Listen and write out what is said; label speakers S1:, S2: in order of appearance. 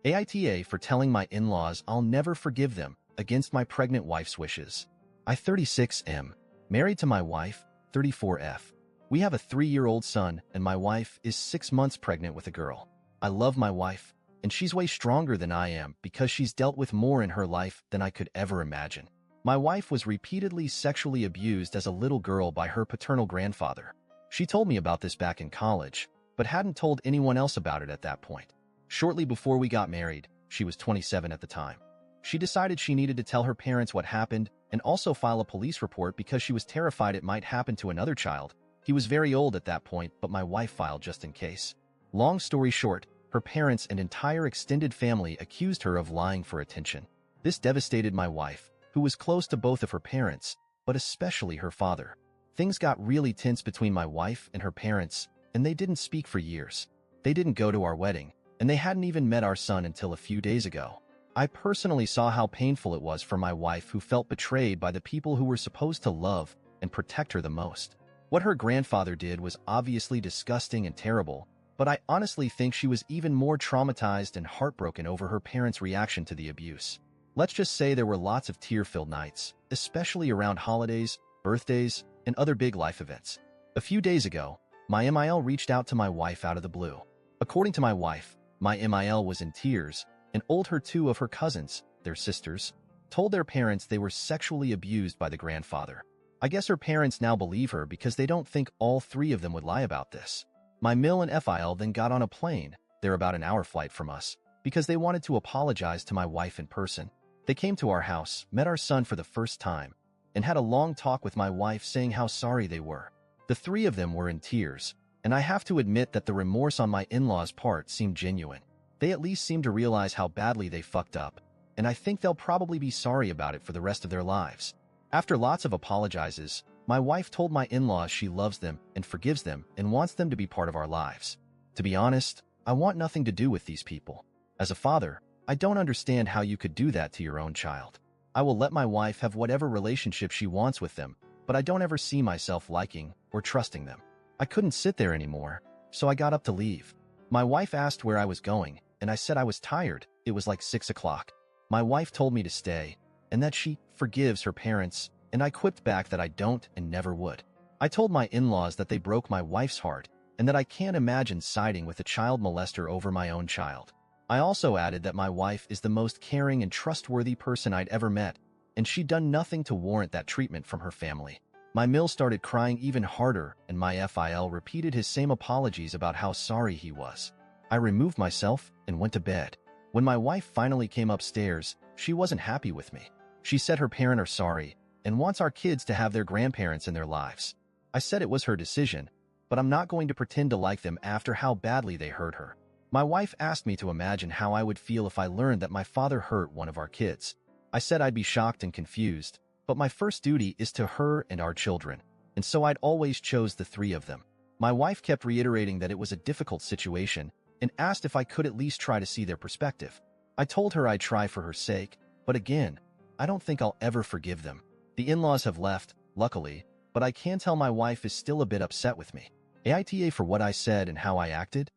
S1: AITA for telling my in-laws I'll never forgive them against my pregnant wife's wishes. I 36M, married to my wife, 34F. We have a 3-year-old son and my wife is 6 months pregnant with a girl. I love my wife, and she's way stronger than I am because she's dealt with more in her life than I could ever imagine. My wife was repeatedly sexually abused as a little girl by her paternal grandfather. She told me about this back in college, but hadn't told anyone else about it at that point. Shortly before we got married, she was 27 at the time. She decided she needed to tell her parents what happened and also file a police report because she was terrified it might happen to another child. He was very old at that point, but my wife filed just in case. Long story short, her parents and entire extended family accused her of lying for attention. This devastated my wife, who was close to both of her parents, but especially her father. Things got really tense between my wife and her parents, and they didn't speak for years. They didn't go to our wedding, and they hadn't even met our son until a few days ago. I personally saw how painful it was for my wife, who felt betrayed by the people who were supposed to love and protect her the most. What her grandfather did was obviously disgusting and terrible, but I honestly think she was even more traumatized and heartbroken over her parents' reaction to the abuse. Let's just say there were lots of tear-filled nights, especially around holidays, birthdays, and other big life events. A few days ago, my MIL reached out to my wife out of the blue. According to my wife, my MIL was in tears and told her 2 of her cousins, their sisters, told their parents they were sexually abused by the grandfather. I guess her parents now believe her because they don't think all 3 of them would lie about this. My MIL and FIL then got on a plane, they're about an hour flight from us, because they wanted to apologize to my wife in person. They came to our house, met our son for the first time, and had a long talk with my wife saying how sorry they were. The 3 of them were in tears, and I have to admit that the remorse on my in-laws' part seemed genuine. They at least seemed to realize how badly they fucked up, and I think they'll probably be sorry about it for the rest of their lives. After lots of apologizes, my wife told my in-laws she loves them and forgives them and wants them to be part of our lives. To be honest, I want nothing to do with these people. As a father, I don't understand how you could do that to your own child. I will let my wife have whatever relationship she wants with them, but I don't ever see myself liking or trusting them. I couldn't sit there anymore, so I got up to leave. My wife asked where I was going, and I said I was tired. It was like 6 o'clock. My wife told me to stay, and that she forgives her parents, and I quipped back that I don't and never would. I told my in-laws that they broke my wife's heart, and that I can't imagine siding with a child molester over my own child. I also added that my wife is the most caring and trustworthy person I'd ever met, and she'd done nothing to warrant that treatment from her family. My MIL started crying even harder, and my FIL repeated his same apologies about how sorry he was. I removed myself and went to bed. When my wife finally came upstairs, she wasn't happy with me. She said her parents are sorry and wants our kids to have their grandparents in their lives. I said it was her decision, but I'm not going to pretend to like them after how badly they hurt her. My wife asked me to imagine how I would feel if I learned that my father hurt one of our kids. I said I'd be shocked and confused, but my first duty is to her and our children, and so I'd always chose the 3 of them. My wife kept reiterating that it was a difficult situation and asked if I could at least try to see their perspective. I told her I'd try for her sake, but again, I don't think I'll ever forgive them. The in-laws have left, luckily, but I can tell my wife is still a bit upset with me. AITA for what I said and how I acted.